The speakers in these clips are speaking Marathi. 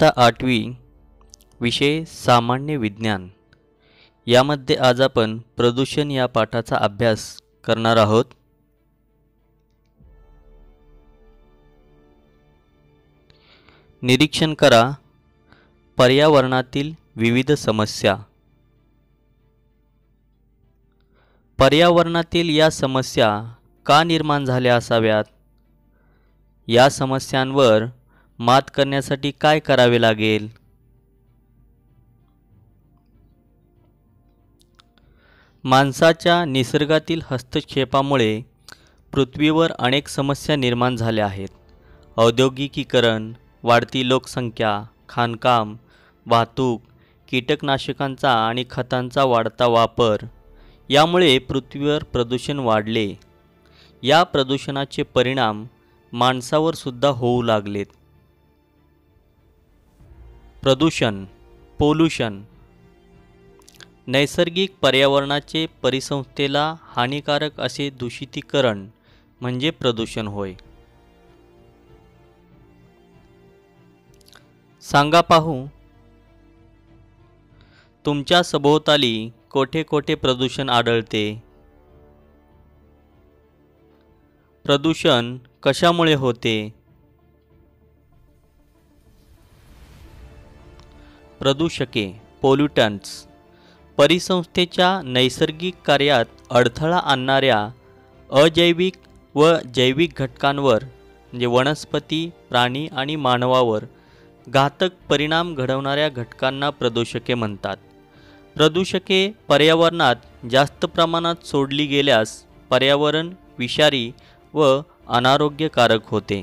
इयत्ता 8वी विषय सामान्य विज्ञान यामध्ये आज आपण प्रदूषण या पाठाचा अभ्यास करणार आहोत। निरीक्षण करा पर्यावरणातील विविध समस्या। पर्यावरणातील या समस्या का निर्माण झाल्या असाव्यात? या समस्यांवर मात करण्यासाठी काय करावे लागेल? माणसाच्या निसर्गातील हस्तक्षेपामुळे पृथ्वीवर अनेक समस्या निर्माण झाल्या आहेत। औद्योगिकीकरण, वाढती लोकसंख्या, खाणकाम, वाहतूक, कीटकनाशकांचा आणि खतांचा वाढता वापर यामुळे पृथ्वीवर प्रदूषण वाढले। या प्रदूषणाचे परिणाम माणसावर सुद्धा होऊ लागलेत। प्रदूषण, पोल्यूशन, नैसर्गिक पर्यावरणाचे परिसंस्थेला हानिकारक असे दूषितीकरण म्हणजे प्रदूषण होय। सांगा पाहू, तुमच्या सभोवताली कोठे कोठे प्रदूषण आढळते? प्रदूषण कशामुळे होते? प्रदूषके, पोल्युटंट्स, परिसंस्थेच्या नैसर्गिक कार्यात अडथळा आणणाऱ्या अजैविक व जैविक घटकांवर म्हणजे वनस्पती, प्राणी आणि मानवावर घातक परिणाम घडवणाऱ्या घटकांना प्रदूषके म्हणतात। प्रदूषके पर्यावरणात जास्त प्रमाणात सोडली गेल्यास पर्यावरण विषारी व अनारोग्यकारक होते।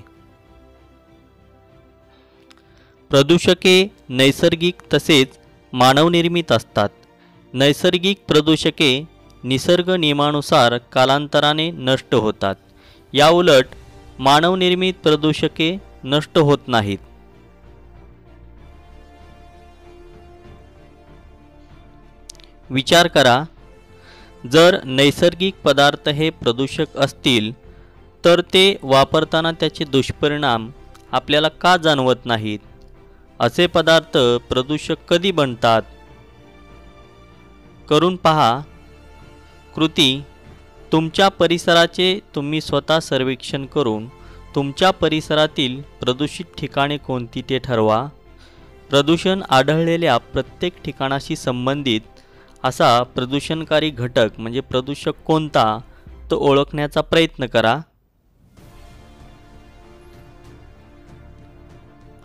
प्रदूषके नैसर्गिक तसेच मानवनिर्मित असतात। नैसर्गिक प्रदूषके निसर्ग नियमानुसार कालांतराने नष्ट होतात। याउलट मानवनिर्मित प्रदूषके नष्ट होत नाहीत। विचार करा, जर नैसर्गिक पदार्थ हे प्रदूषक असतील तर ते वापरताना त्याचे दुष्परिणाम आपल्याला का जाणवत नाहीत? असे पदार्थ प्रदूषक कधी बनतात? करून पहा कृती। तुमच्या परिसराचे तुम्ही स्वतः सर्वेक्षण करून तुमच्या परिसरातील प्रदूषित ठिकाणे कोणती ते ठरवा। प्रदूषण आढळलेल्या प्रत्येक ठिकाणाशी संबंधित असा प्रदूषणकारी घटक म्हणजे प्रदूषक कोणता तो ओळखण्याचा प्रयत्न करा।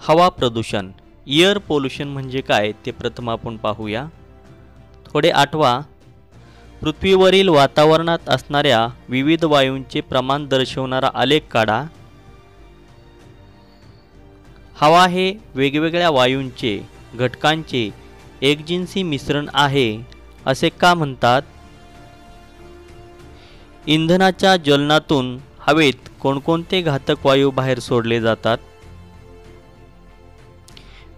हवा प्रदूषण, एअर पोल्यूशन म्हणजे काय ते प्रथम आपण पाहूया। थोडे आठवा, पृथ्वीवरील वातावरणात असणाऱ्या विविध वायूंचे प्रमाण दर्शवणारा आलेख काढा। हवा हे वेगवेगळ्या वायूंचे घटकांचे एकजिन्सी मिश्रण आहे असे का म्हणतात? इंधनाच्या ज्वलनातून हवेत कोणकोणते घातक वायू बाहेर सोडले जातात?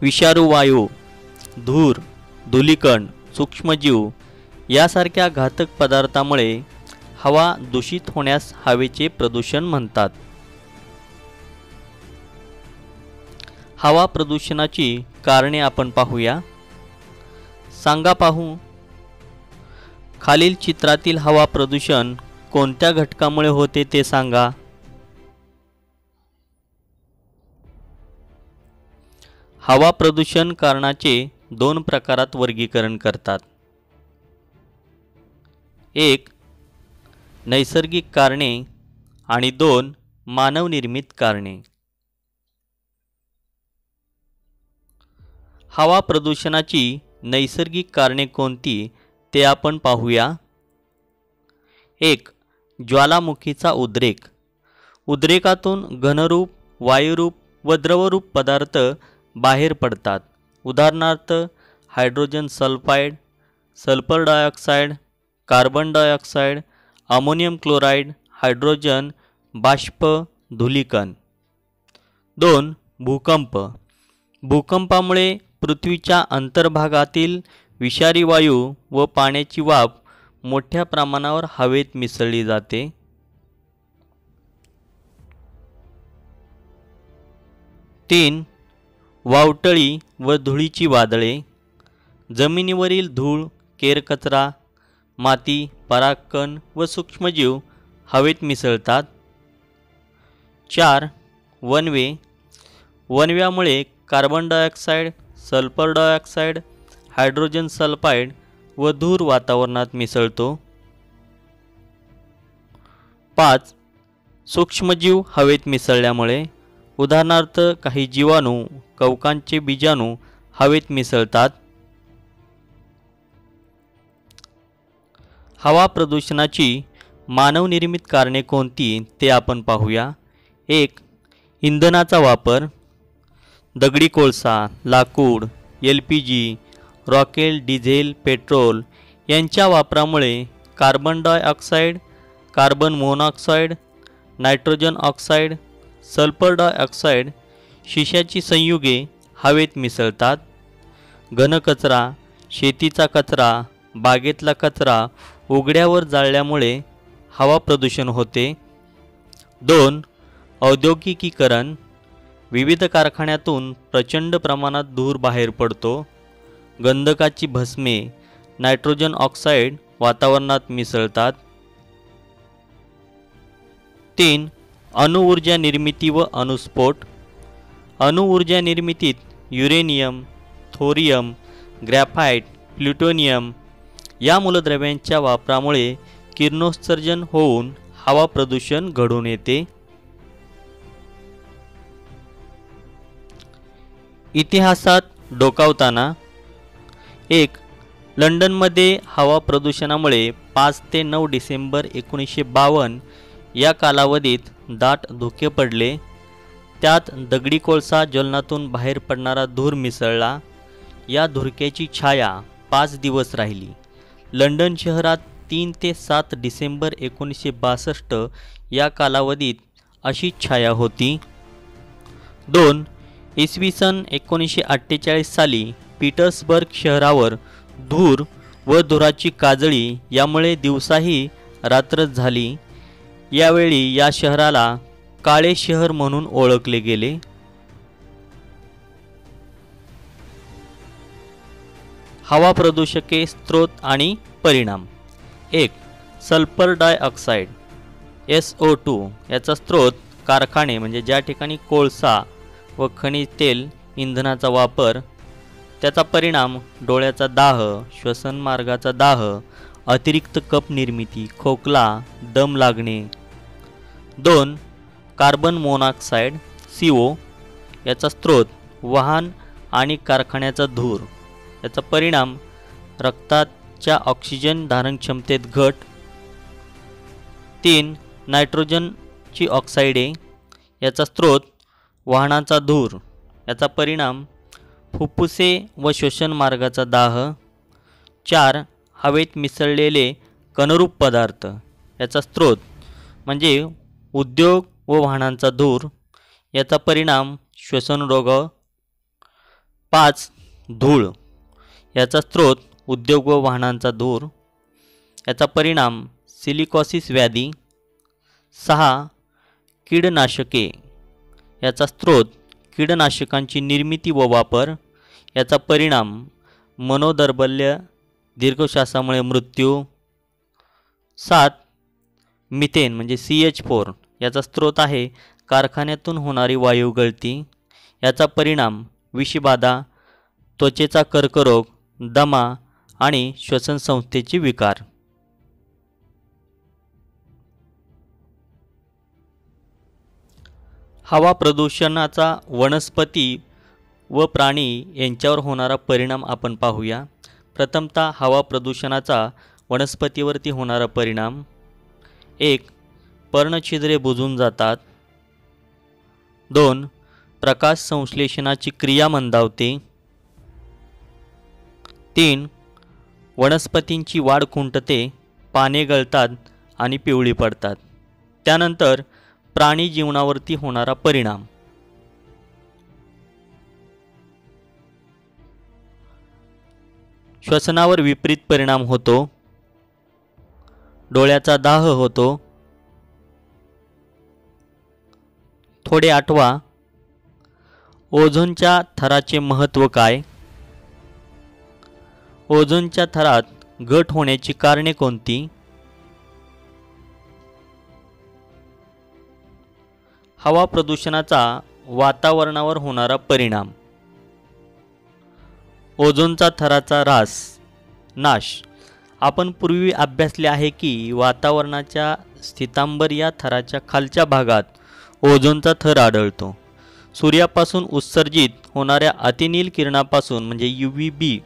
विषारू वायू, धूर, धूलिकण, सूक्ष्मजीव यासारख्या घातक पदार्थामुळे हवा दूषित होण्यास हवेचे प्रदूषण म्हणतात। हवा प्रदूषणाची कारणे आपण पाहूया। सांगा पाहू, खालील चित्रातील हवा प्रदूषण कोणत्या घटकामुळे होते ते सांगा। हवा प्रदूषण कारणाचे दोन प्रकारात वर्गीकरण करतात। एक, नैसर्गिक कारणे आणि दोन, मानवनिर्मित कारणे। हवा प्रदूषणाची नैसर्गिक कारणे कोणती ते आपण पाहूया। एक, ज्वालामुखीचा उद्रेक। उद्रेकातून घनरूप, वायुरूप व द्रवरूप पदार्थ बाहेर पडतात। उदाहरणार्थ hydrogen sulphide, sulphur dioxide, carbon dioxide, ammonium chloride, hydrogen बाष्प, धूलिकण। दोन, भूकंप। भूकंपामुळे पृथ्वीच्या अंतर्भागातील विषारी वायू व पाण्याची वाफ मोठ्या प्रमाणावर हवेत मिसळली जाते। 3. वावटळी व धुळीची वादळे, जमिनीवरील धूळ, केरकचरा, माती, परागकण व सूक्ष्मजीव हवेत मिसळतात. 4. वणवे, वणव्यामुळे carbon dioxide, sulphur dioxide, hydrogen sulphide व धूर वातावरणात मिसळतो. 5. सूक्ष्मजीव हवेत मिसळल्यामुळे, उदाहरणार्थ काही जीवाणू, कवकांचे बीजाणू हवेत मिसळतात. हवा प्रदूषणाची मानवनिर्मित कारणे कोणती ते आपण पाहूया. 1. इंधनाचा वापर, दगडी कोळसा, लाकूड, LPG, रॉकेल, डिझेल, पेट्रोल यांच्या वापरामुळे carbon dioxide, carbon monoxide, nitrogen oxide, sulphur dioxide, शिशाची संयुगे हवेत मिसळतात. घनकचरा, शेतीचा कचरा, बागेतला कचरा उघड्यावर जाळल्यामुळे हवा प्रदूषण होते. 2. औद्योगिकीकरण, विविध कारखान्यातून प्रचंड प्रमाणात धूर बाहेर पडतो. गंधकाची भस्मे, नायट्रोजन ऑक्साईड वातावरणात मिसळतात. 3. अणुऊर्जा निर्मिती व अणुस्फोट, अणुऊर्जा निर्मितीत युरेनियम, थोरियम, ग्रॅफाइट, प्लुटोनियम या मूलद्रव्यांच्या वापरामुळे किरणोत्सर्जन होऊन हवा प्रदूषण घडून येते. इतिहासात डोकावताना, 1. लंडनमध्ये हवा प्रदूषणामुळे 5 ते 9 डिसेंबर 1952 या कालावधीत दाट धुके पडले. त्यात दगडी कोळसा ज्वलनातून बाहेर पडणारा धूर मिसळला. या धुरक्याची छाया 5 दिवस राहिली. लंडन शहरात 3 ते 7 डिसेंबर 1962 या कालावधीत अशी छाया होती. 2. इसवी सन 1948 साली पीटर्सबर्ग शहरावर धूर व धुराची काजळी यामुळे दिवसाही रात्रच झाली. यावेळी या शहराला काळे शहर म्हणून ओळखले गेले. हवा प्रदूषके, स्रोत आणि परिणाम. 1. सल्फर डायऑक्साईड SO2 याचा स्रोत कारखाने, म्हणजे ज्या ठिकाणी कोळसा व खनिज तेल इंधनाचा वापर. त्याचा परिणाम डोळ्याचा दाह, श्वसन मार्गाचा दाह, अतिरिक्त कफ निर्मिती, खोकला, दम लागणे. 2. कार्बन मोनॉक्साईड CO याचा स्रोत वाहन आणि कारखान्याचा धूर. याचा परिणाम रक्ताच्या ऑक्सिजन धारण क्षमतेत घट. 3. नायट्रोजनची ऑक्साईडे याचा स्रोत वाहनाचा धूर. याचा परिणाम फुफ्फुसे व श्वसन मार्गाचा दाह. 4. हवेत मिसळलेले कणरूप पदार्थ याचा स्रोत म्हणजे उद्योग व वाहनांचा धूर. याचा परिणाम श्वसन रोग. 5. धूळ याचा स्रोत उद्योग व वाहनांचा धूर. याचा परिणाम सिलिकॉसिस व्याधी. 6. कीडनाशके याचा स्रोत कीडनाशकांची निर्मिती व वापर. याचा परिणाम मनोदौर्बल्य, दीर्घश्वासामुळे मृत्यू. 7. मिथेन म्हणजे CH4 याचा स्रोत आहे कारखान्यातून होणारी वायू गळती. याचा परिणाम विषबाधा, त्वचेचा कर्करोग, दमा आणि श्वसनसंस्थेचे विकार. हवा प्रदूषणाचा वनस्पती व प्राणी यांच्यावर होणारा परिणाम आपण पाहूया. प्रथमतः हवा प्रदूषणाचा वनस्पतीवरती होणारा परिणाम. 1. पर्णछिद्रे बुजून जातात. 2. प्रकाश संश्लेषणाची क्रिया मंदावते. 3. वनस्पतींची वाढ खुंटते, पाने गळतात आणि पिवळी पडतात. त्यानंतर प्राणी जीवनावरती होणारा परिणाम. श्वसनावर विपरीत परिणाम होतो. डोळ्याचा दाह होतो. थोडे आठवा, ओझोनच्या थराचे महत्त्व काय? ओझोनच्या थरात घट होण्याची कारणे कोणती? हवा प्रदूषणाचा वातावरणावर होणारा परिणाम. ओझोनचा थराचा नाश. आपण पूर्वी अभ्यासले आहे की वातावरणाच्या स्थितांबर या थराच्या खालच्या भागात ओझोनचा थर आढळतो. सूर्यापासून उत्सर्जित होणाऱ्या अतिनील किरणापासून म्हणजे UVB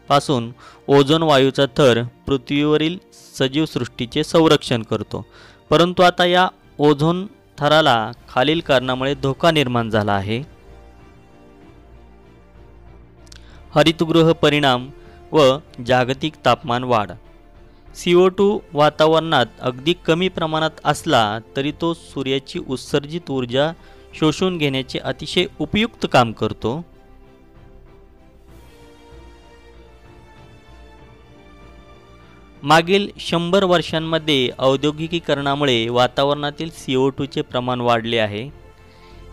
पासून ओझोन वायूचा थर पृथ्वीवरील सजीव सृष्टीचे संरक्षण करतो. परंतु आता या ओझोन थराला खालील कारणामुळे धोका निर्माण झाला आहे. हरितगृह परिणाम व जागतिक तापमान वाढ. CO2 वातावरणात अगदी कमी प्रमाणात असला तरी तो सूर्याची उत्सर्जित ऊर्जा शोषून घेण्याचे अतिशय उपयुक्त काम करतो. मागील 100 वर्षांमध्ये औद्योगिकीकरणामुळे वातावरणातील CO2चे प्रमाण वाढले आहे.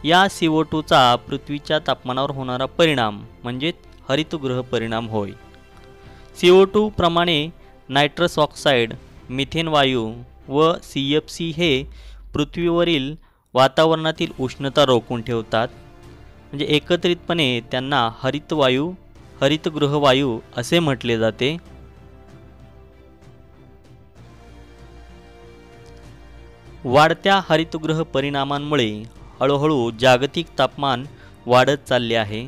या CO2चा पृथ्वीच्या तापमानावर होणारा परिणाम म्हणजे हरितगृह परिणाम होय. CO2 प्रमाणे नायट्रस ऑक्साईड, मिथेन वायू व CFC हे पृथ्वीवरील वातावरणातील उष्णता रोखून ठेवतात. म्हणजे एकत्रितपणे त्यांना हरितगृह वायू असे म्हटले जाते. वाढत्या हरितगृह परिणामांमुळे हळूहळू जागतिक तापमान वाढत चालले आहे.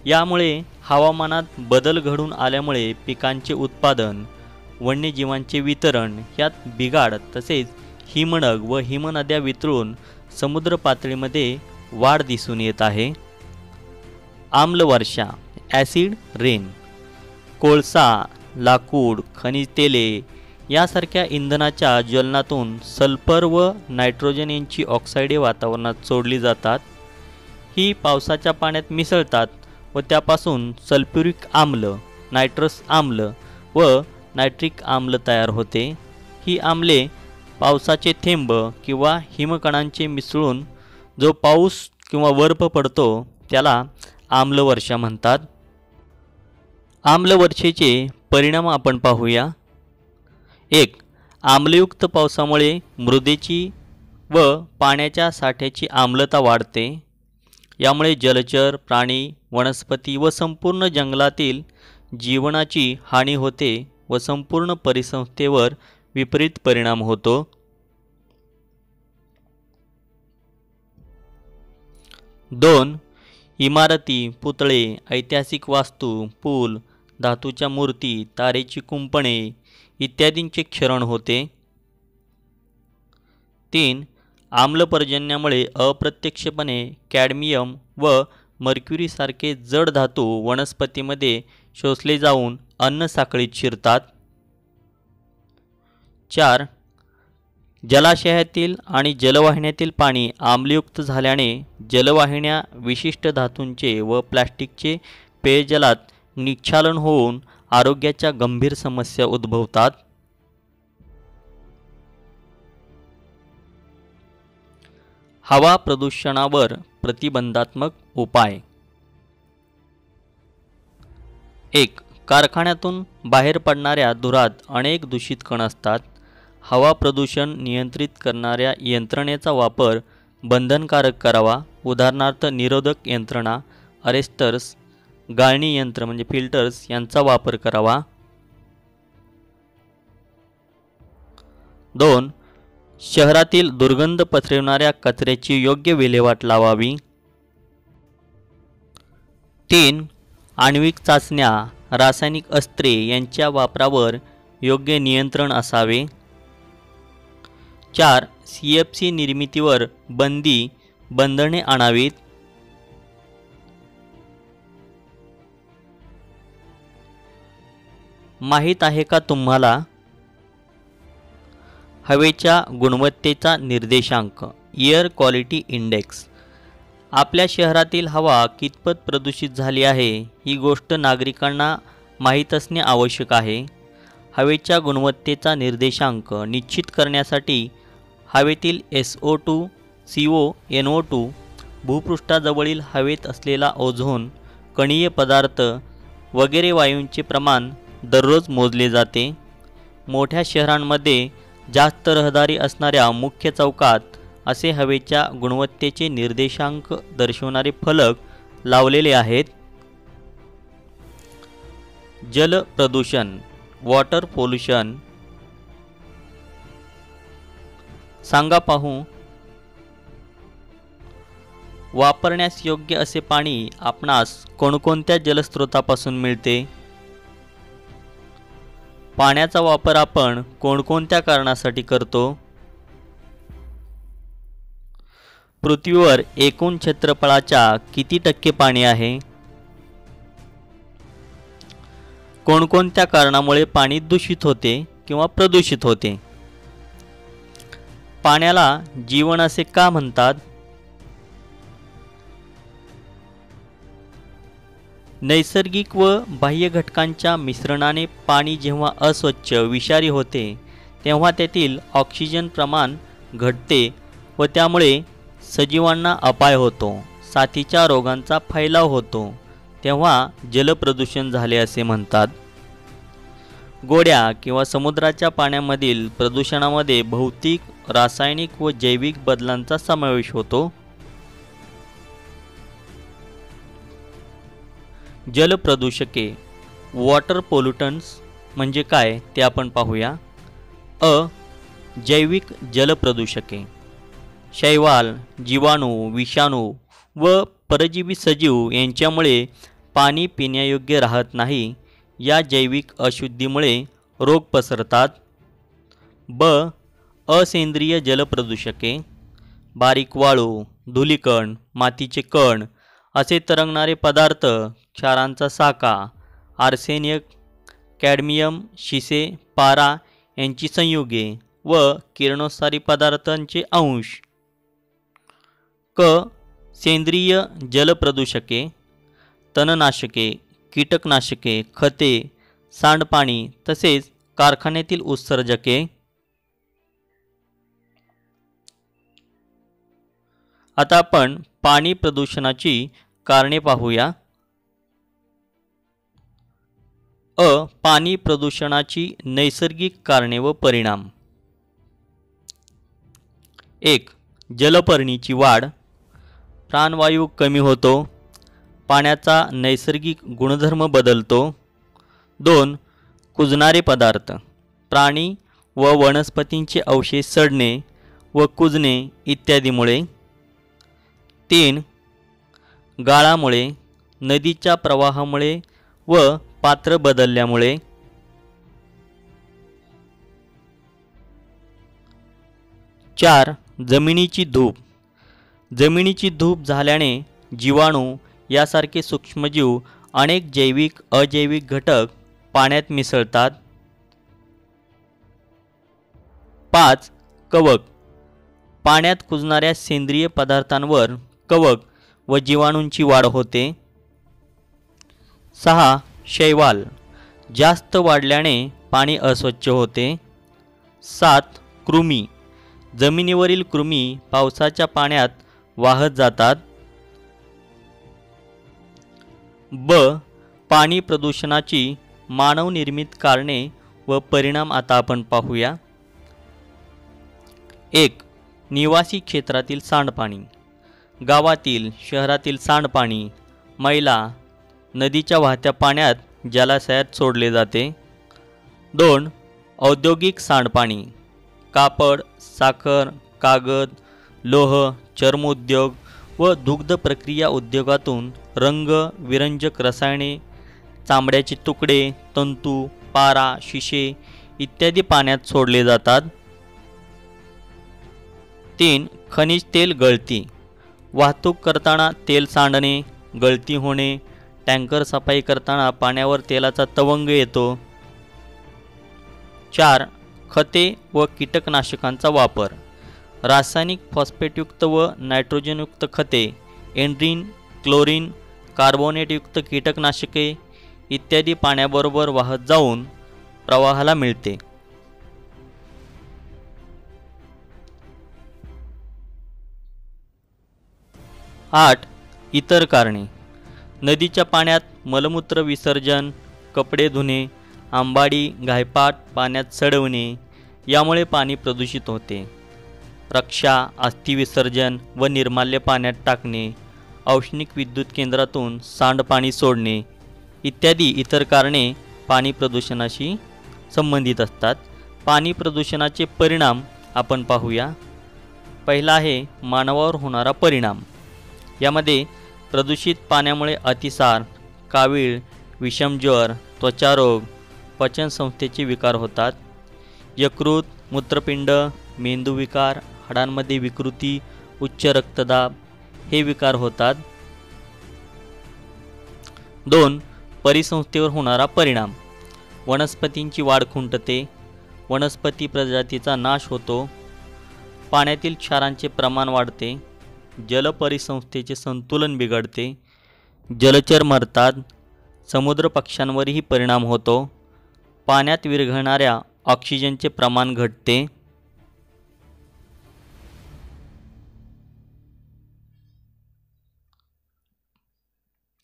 यामुळे हवामानात बदल घडून आल्यामुळे पिकांचे उत्पादन, वन्यजीवांचे वितरण यात बिघाड तसेच हिमनग व हिमनद्या वितळून समुद्र पातळीमध्ये वाढ दिसून येत आहे. आम्लवर्षा ॲसिड रेन. कोळसा, लाकूड, खनिज तेले यासारख्या इंधनाच्या ज्वलनातून सल्फर व नायट्रोजन यांची ऑक्साईडे वातावरणात सोडली जातात. ही पावसाच्या पाण्यात मिसळतात व त्यापासून सल्फ्युरिक आम्ल, नायट्रस आम्ल व नायट्रिक आम्ल तयार होते. ही आम्ले पावसाचे थेंब किंवा हिमकणांचे मिसळून जो पाऊस किंवा बर्फ पडतो त्याला आम्लवर्षा म्हणतात. आम्लवर्षेचे परिणाम आपण पाहूया. 1. आम्लयुक्त पावसामुळे मृदेची व पाण्याच्या साठ्याची आम्लता वाढते. यामुळे जलचर, प्राणी, वनस्पती व संपूर्ण जंगलातील जीवनाची हानी होते व संपूर्ण परिसंस्थेवर विपरीत परिणाम होतो. 2. इमारती, पुतळे, ऐतिहासिक वास्तू, पूल, धातूच्या मूर्ती, तारेची कुंपणे इत्यादींचे क्षरण होते. 3. आम्लपर्जन्यामुळे अप्रत्यक्षपणे कॅडमियम व मर्क्युरीसारखे जड धातू वनस्पतीमध्ये शोषले जाऊन अन्न साखळीत शिरतात. 4. जलाशयातील आणि जलवाहिन्यातील पाणी आम्लयुक्त झाल्याने जलवाहिन्या विशिष्ट धातूंचे व प्लास्टिकचे पेयजलात निक्षालन होऊन आरोग्याच्या गंभीर समस्या उद्भवतात. हवा प्रदूषणावर प्रतिबंधात्मक उपाय. 1. कारखान्यातून बाहेर पडणाऱ्या धुरात अनेक दूषित कण असतात. हवा प्रदूषण नियंत्रित करणाऱ्या यंत्रणेचा वापर बंधनकारक करावा. उदाहरणार्थ निरोधक यंत्रणा, अरेस्टर्स, गाळणी यंत्र म्हणजे फिल्टर्स यांचा वापर करावा. 2. शहरातील दुर्गंध पसरवणाऱ्या कचऱ्याची योग्य विल्हेवाट लावावी. 3. आण्विक चाचण्या, रासायनिक अस्त्रे यांच्या वापरावर योग्य नियंत्रण असावे. 4. CFC निर्मितीवर बंधने आणावीत. माहीत आहे का तुम्हाला हवेच्या गुणवत्तेचा निर्देशांक एअर क्वालिटी इंडेक्स? आपल्या शहरातील हवा कितपत प्रदूषित झाली आहे ही गोष्ट नागरिकांना माहीत असणे आवश्यक आहे. हवेच्या गुणवत्तेचा निर्देशांक निश्चित करण्यासाठी हवेतील SO2, CO, NO2 भूपृष्ठाजवळील हवेत असलेला ओझोन, कणीय पदार्थ वगैरे वायूंचे प्रमाण दररोज मोजले जाते. मोठ्या शहरांमध्ये जास्त रहदारी असणाऱ्या मुख्य चौकात असे हवेच्या गुणवत्तेचे निर्देशांक दर्शवणारे फलक लावलेले आहेत. जल प्रदूषण, वॉटर पोल्युशन. सांगा पाहू, वापरण्यास योग्य असे पाणी आपणास कोणकोणत्या जलस्रोतापासून मिळते? पाण्याचा वापर आपण कोणकोणत्या कारणासाठी करतो? पृथ्वीवर एकूण क्षेत्रफळाच्या किती टक्के पाणी आहे? कोणकोणत्या कारणामुळे पाणी दूषित होते किंवा प्रदूषित होते? पाण्याला जीवन असे का म्हणतात? नैसर्गिक व बाह्य घटकांच्या मिश्रणाने पाणी जेव्हा अस्वच्छ विषारी होते तेव्हा त्यातील ऑक्सिजन प्रमाण घटते व त्यामुळे सजीवांना अपाय होतो, साथीच्या रोगांचा फैलाव होतो, तेव्हा जलप्रदूषण झाले असे म्हणतात. गोड्या किंवा समुद्राच्या पाण्यामधील प्रदूषणामध्ये भौतिक, रासायनिक व जैविक बदलांचा समावेश होतो. जलप्रदूषके, वॉटर पोल्युटंट्स म्हणजे काय ते आपण पाहूया. जैविक जलप्रदूषके, शैवाल, जीवाणू, विषाणू व परजीवी सजीव यांच्यामुळे पाणी पिण्यायोग्य राहत नाही. या जैविक अशुद्धीमुळे रोग पसरतात. असेंद्रिय जलप्रदूषके, बारीक वाळू, धुलीकण, मातीचे कण असे तरंगणारे पदार्थ, क्षारांचा साका, आर्सेनिक, कॅडमियम, शिसे, पारा यांची संयुगे व किरणोत्सारी पदार्थांचे अंश. सेंद्रिय जलप्रदूषके, तणनाशके, कीटकनाशके, खते, सांडपाणी तसेच कारखान्यातील उत्सर्जके. आता आपण पाणी प्रदूषणाची कारणे पाहूया. पाणी प्रदूषणाची नैसर्गिक कारणे व परिणाम. 1. जलपर्णीची वाढ, प्राणवायू कमी होतो, पाण्याचा नैसर्गिक गुणधर्म बदलतो. 2. कुजणारे पदार्थ, प्राणी व वनस्पतींचे अवशेष सडणे व कुजणे इत्यादीमुळे. 3. गाळामुळे, नदीच्या प्रवाहामुळे व पात्र बदलल्यामुळे. 4. जमिनीची धूप, जमिनीची धूप झाल्याने जीवाणू यासारखे सूक्ष्मजीव अनेक जैविक अजैविक घटक पाण्यात मिसळतात. 5. कवक, पाण्यात कुजणाऱ्या सेंद्रिय पदार्थांवर कवक व जीवाणूंची वाढ होते. 6. शैवाल, जास्त वाढल्याने पाणी अस्वच्छ होते. 7. कृमी, जमिनीवरील कृमी पावसाच्या पाण्यात वाहत जातात. पाणी प्रदूषणाची मानवनिर्मित कारणे व परिणाम आता आपण पाहूया. 1. निवासी क्षेत्रातील सांडपाणी, गावातील शहरातील सांडपाणी, मैला नदीच्या वाहत्या पाण्यात जलाशयात सोडले जाते. 2. औद्योगिक सांडपाणी, कापड, साखर, कागद, लोह, चर्मोद्योग व दुग्ध प्रक्रिया उद्योगातून रंग विरंजक रसायने, चामड्याचे तुकडे, तंतू, पारा, शिसे इत्यादी पाण्यात सोडले जातात. 3. खनिज तेल गळती, वाहतूक करताना तेल सांडणे, गळती होणे, टँकर सफाई करताना पाण्यावर तेलाचा तवंग येतो. 4. खते व कीटकनाशकांचा वापर, रासायनिक फॉस्फेटयुक्त व नायट्रोजनयुक्त खते, एन्ड्रीन, क्लोरीन, कार्बोनेटयुक्त कीटकनाशके इत्यादी पाण्याबरोबर वाहत जाऊन प्रवाहाला मिळते. 8. इतर कारणे. नदीच्या पाण्यात मलमूत्र विसर्जन, कपडे धुणे, आंबाडी घायपाट पाण्यात सडवणे यामुळे पाणी प्रदूषित होते. रक्षा, अस्थि विसर्जन व निर्माल्य पाण्यात टाकणे, औष्णिक विद्युत केंद्रातून सांडपाणी सोडणे इत्यादी इतर कारणे पाणी प्रदूषणाशी संबंधित असतात. पाणी प्रदूषणाचे परिणाम आपण पाहूया. पहिला आहे मानवावर होणारा परिणाम. यामध्ये प्रदूषित पाण्यामुळे अतिसार, कावीळ, विषमज्वर, त्वचारोग, पचनसंस्थेचे विकार होतात. यकृत, मूत्रपिंड, मेंदूविकार, हाडांमध्ये विकृती, उच्च रक्तदाब हे विकार होतात. 2. परिसंस्थेवर होणारा परिणाम. वनस्पतींची वाढ खुंटते, वनस्पती प्रजातीचा नाश होतो, पाण्यातील क्षारांचे प्रमाण वाढते, जलपरिसंस्थेचे संतुलन बिघडते, जलचर मरतात, समुद्र पक्ष्यांवरही परिणाम होतो, पाण्यात विरघळणाऱ्या ऑक्सिजनचे प्रमाण घटते.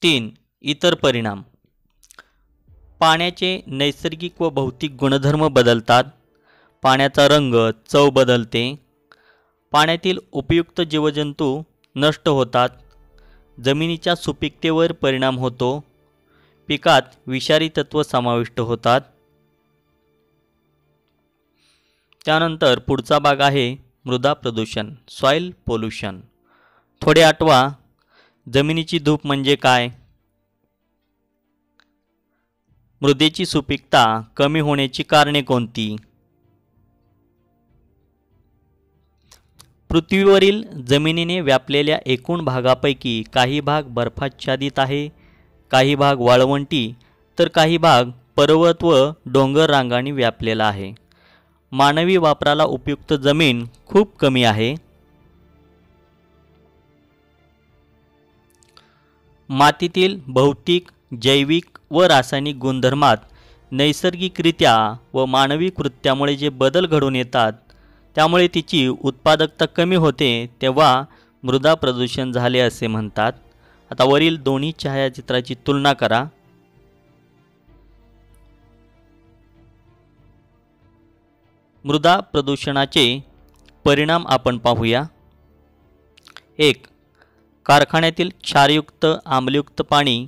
3. इतर परिणाम. पाण्याचे नैसर्गिक व भौतिक गुणधर्म बदलतात, पाण्याचा रंग, चव बदलते, पाण्यातील उपयुक्त जीवजंतू नष्ट होतात, जमिनीच्या सुपीकतेवर परिणाम होतो, पिकात विषारी तत्व समाविष्ट होतात. त्यानंतर पुढचा भाग आहे मृदा प्रदूषण, सॉइल पोल्युशन. थोडे आठवा, जमिनीची धूप म्हणजे काय? मृदेची सुपीकता कमी होण्याची कारणे कोणती? पृथ्वीवरील जमिनीने व्यापलेल्या एकूण भागापैकी काही भाग बर्फाच्छादित आहे, काही भाग वाळवंटी, तर काही भाग पर्वत व डोंगर रांगांनी व्यापलेला आहे. मानवी वापराला उपयुक्त जमीन खूप कमी आहे. मातीतील भौतिक, जैविक व रासायनिक गुणधर्मात नैसर्गिकरित्या व मानवी कृत्यामुळे जे बदल घडून येतात त्यामुळे तिची उत्पादकता कमी होते, तेव्हा मृदा प्रदूषण झाले असे म्हणतात. आता वरील दोन्ही छायाचित्राची तुलना करा. मृदा प्रदूषणाचे परिणाम आपण पाहूया. 1. कारखान्यातील क्षारयुक्त आम्लयुक्त पाणी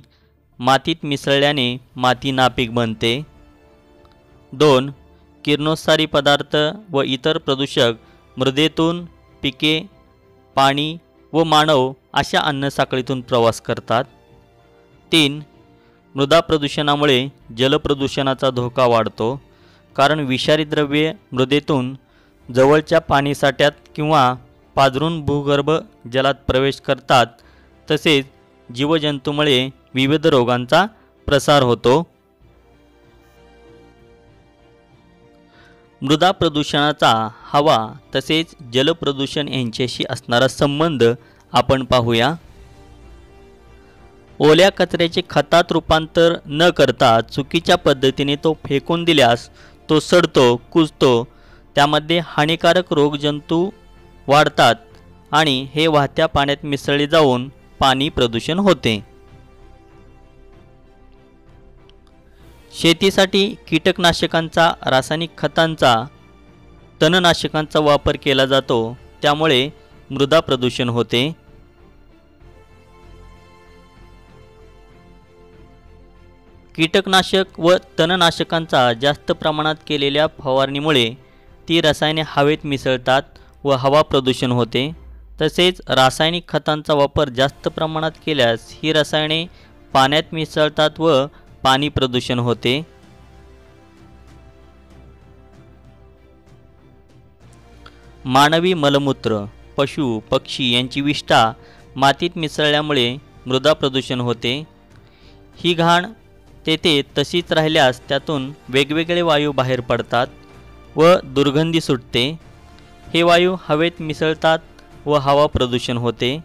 मातीत मिसळल्याने माती नापीक बनते. 2. किरणोत्सारी पदार्थ व इतर प्रदूषक मृदेतून पिके, पाणी व मानव अशा अन्नसाखळीतून प्रवास करतात. 3. मृदा प्रदूषणामुळे जलप्रदूषणाचा धोका वाढतो, कारण विषारी द्रव्ये मृदेतून जवळच्या पाणीसाठ्यात किंवा पाझरून भूगर्भ जलात प्रवेश करतात. तसेच जीवजंतूमुळे विविध रोगांचा प्रसार होतो. मृदा प्रदूषणाचा हवा तसेच जलप्रदूषण यांच्याशी असणारा संबंध आपण पाहूया. ओल्या कचऱ्याचे खतात रूपांतर न करता चुकीच्या पद्धतीने तो फेकून दिल्यास तो सडतो, कुजतो, त्यामध्ये हानिकारक रोगजंतू वाढतात आणि हे वाहत्या पाण्यात मिसळले जाऊन पाणी प्रदूषण होते. शेतीसाठी कीटकनाशकांचा, रासायनिक खतांचा, तणनाशकांचा वापर केला जातो, त्यामुळे मृदा प्रदूषण होते. कीटकनाशक व तणनाशकांचा जास्त प्रमाणात केलेल्या फवारणीमुळे ती रसायने हवेत मिसळतात व हवा प्रदूषण होते. तसेच रासायनिक खतांचा वापर जास्त प्रमाणात केल्यास ही रसायने पाण्यात मिसळतात व पाणी प्रदूषण होते. मानवी मलमूत्र, पशु पक्षी यांची विष्ठा मातीत मिसळल्यामुळे मृदा प्रदूषण होते. ही घाण तेथे तशीच राहिल्यास त्यातून वेगवेगळे वायू बाहेर पडतात व दुर्गंधी सुटते. हे वायू हवेत मिसळतात व हवा प्रदूषण होते.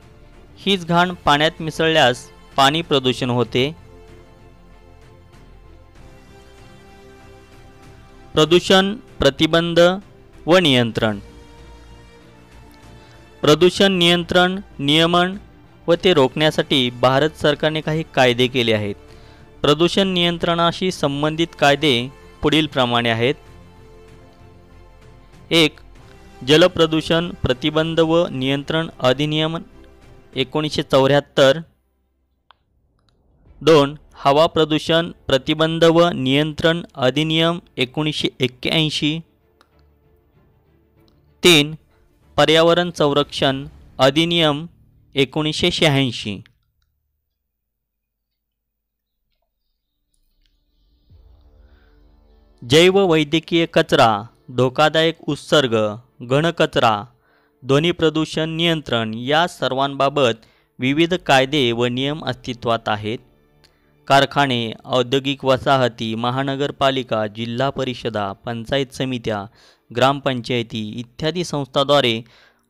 हीच घाण पाण्यात मिसळल्यास पाणी प्रदूषण होते. प्रदूषण प्रतिबंध व नियंत्रण. प्रदूषण नियंत्रण, नियमन व ते रोखण्यासाठी भारत सरकारने काही कायदे केले आहेत. प्रदूषण नियंत्रणाशी संबंधित कायदे पुढीलप्रमाणे आहेत. 1. जलप्रदूषण प्रतिबंध व नियंत्रण अधिनियम 1974. 2. हवा प्रदूषण प्रतिबंध व नियंत्रण अधिनियम 1981. 3. पर्यावरण संरक्षण अधिनियम 1986. जैववैद्यकीय कचरा, धोकादायक उत्सर्ग, घनकचरा, ध्वनी प्रदूषण नियंत्रण या सर्वांबाबत विविध कायदे व नियम अस्तित्वात आहेत. कारखाने, औद्योगिक वसाहती, महानगरपालिका, जिल्हा परिषदा, पंचायत समित्या, ग्रामपंचायती इत्यादी संस्थांद्वारे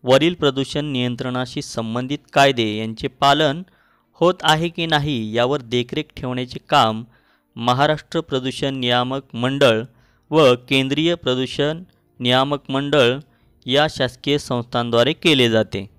वरील प्रदूषण नियंत्रणाशी संबंधित कायदे यांचे पालन होत आहे की नाही यावर देखरेख ठेवण्याचे काम महाराष्ट्र प्रदूषण नियामक मंडळ व केंद्रीय प्रदूषण नियामक मंडळ या शासकीय संस्थांद्वारे केले जाते.